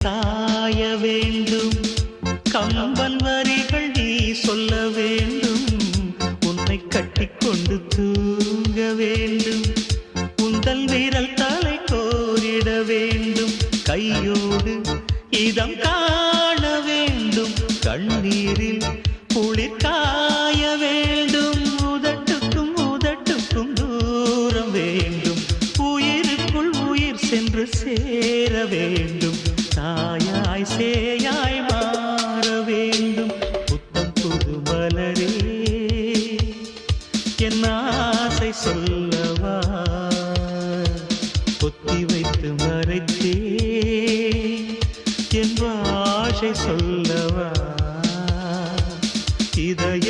சாய வேண்டும். கம்பன் வரிகள் நீ சொல்ல வேண்டும். உன்னை கட்டிக்கொண்டு தூங்க வேண்டும். உந்தல் விரல் தலை கோரிட வேண்டும். கையோடு இதம் காண வேண்டும். கண்ணீரில் குளிர் காய வேண்டும். உதட்டுக்கும் உதட்டுக்கும் தூரம் வேண்டும். உயிருக்குள் உயிர் சென்று சேர வேண்டும். தாயாய் சேயாய் மாற வேண்டும். புத்தம் புது மலரே என் ஆசை சொல்லவா. பொத்தி வைத்து மறைத்தே என் ஆசை சொல்லவா. இதய